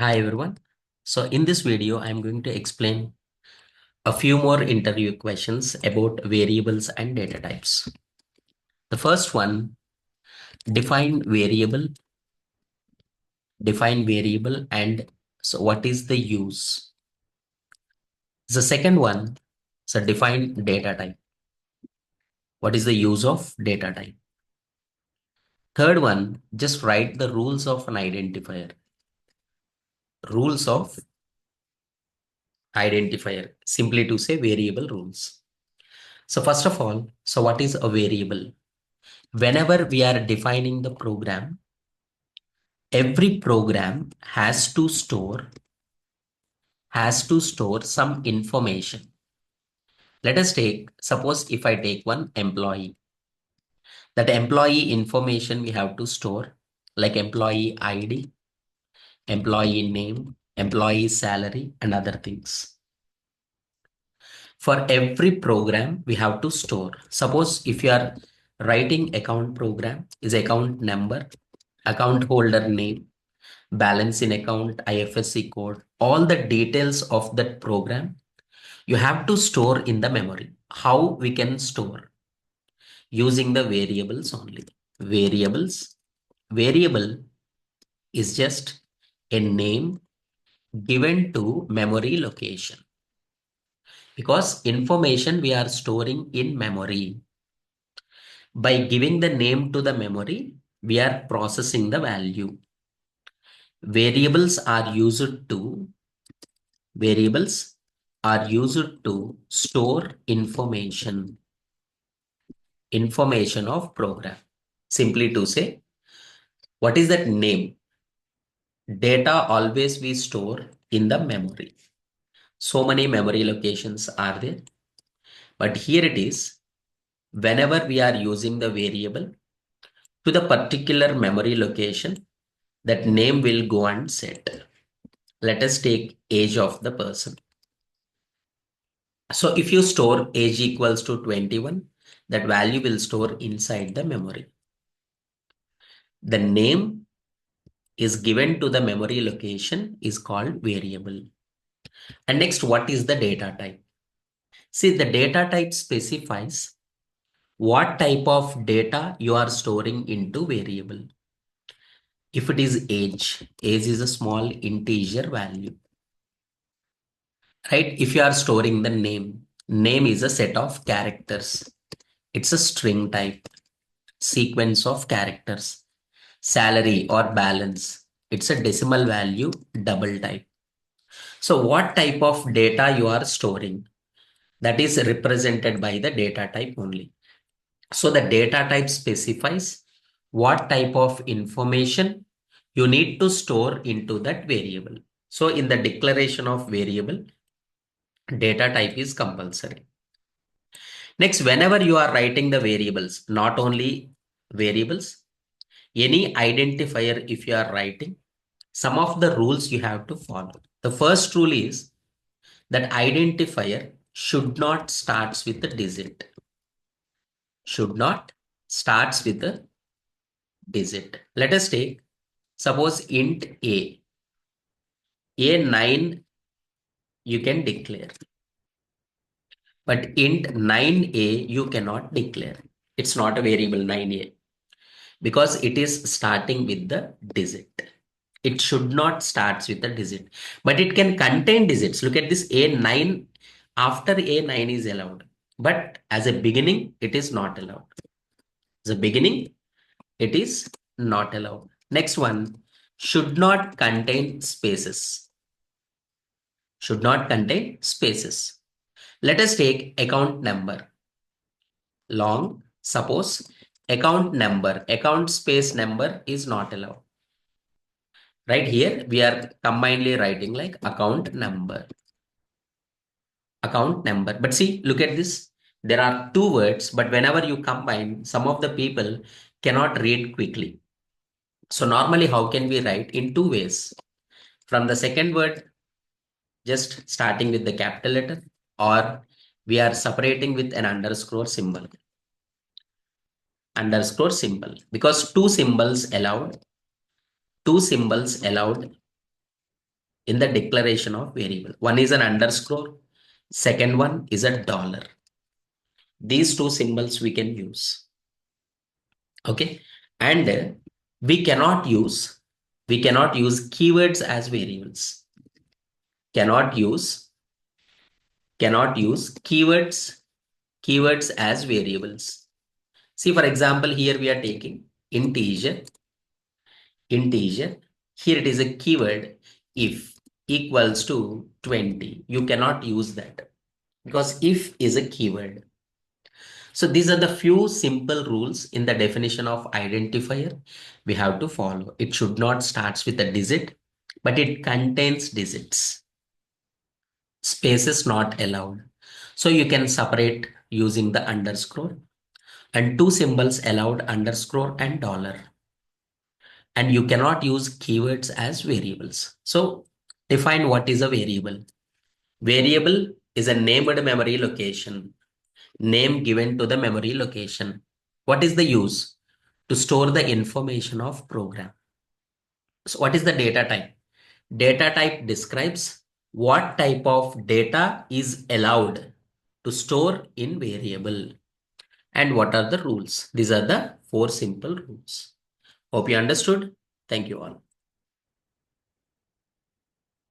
Hi everyone. So in this video, I'm going to explain a few more interview questions about variables and data types. The first one, define variable, and so what is the use? The second one, so define data type. What is the use of data type? Third one, just write the rules of an identifier. Rules of identifier, simply to say variable rules. So first of all, so what is a variable? Whenever we are defining the program, every program has to store some information. Let us take, suppose if I take one employee, that employee information we have to store, like employee ID, employee name, employee salary, and other things. For every program, we have to store. Suppose if you are writing account program, is account number, account holder name, balance in account, IFSC code, all the details of that program, you have to store in the memory. How we can store? Using the variables only. Variables. Variable is just a name given to memory location. Because information we are storing in memory. By giving the name to the memory, we are processing the value. Variables are used to Variables are used to store information of program. Simply to say, what is that name? Data always we store in the memory. So many memory locations are there. But here it is, whenever we are using the variable to the particular memory location, that name will go and set. Let us take age of the person. So if you store age equals to 21, that value will store inside the memory. The name is given to the memory location is called variable. And next, what is the data type? See, the data type specifies what type of data you are storing into variable. If it is age is a small integer value, right? If you are storing the name is a set of characters. It's a string type, sequence of characters. Salary or balance, it's a decimal value, double type. So what type of data you are storing? That is represented by the data type only. So the data type specifies what type of information you need to store into that variable. So in the declaration of variable, data type is compulsory. Next, whenever you are writing the variables, not only variables, any identifier if you are writing, some of the rules you have to follow. The first rule is that identifier should not starts with a digit. Should not starts with a digit. Let us take, suppose int a. A9 you can declare. But int 9a you cannot declare. It's not a variable 9a because it is starting with the digit. It should not starts with a digit, but it can contain digits. Look at this A9. After A9 is allowed, but as a beginning, it is not allowed. As a beginning, it is not allowed. Next one, should not contain spaces. Should not contain spaces. Let us take account number. Long, suppose account space number is not allowed. Right here, we are combinedly writing like account number. Account number. But see, look at this. There are two words, but whenever you combine, some of the people cannot read quickly. So normally, how can we write? In two ways. From the second word, just starting with the capital letter, or we are separating with an underscore symbol. Underscore symbol. Because two symbols allowed in the declaration of variable. One is an underscore, second one is a dollar. These two symbols we can use. Okay. And we cannot use we cannot use keywords as variables. Cannot use keywords as variables. See, for example, here we are taking integer. Here it is a keyword if equals to 20. You cannot use that because if is a keyword. So these are the few simple rules in the definition of identifier we have to follow. It should not start with a digit, but it contains digits. Spaces not allowed. So you can separate using the underscore, and two symbols allowed, underscore and dollar. And you cannot use keywords as variables. So define what is a variable. Variable is a named memory location, name given to the memory location. What is the use? To store the information of program. So what is the data type? Data type describes what type of data is allowed to store in variable and what are the rules. These are the four simple rules. Hope you understood. Thank you all.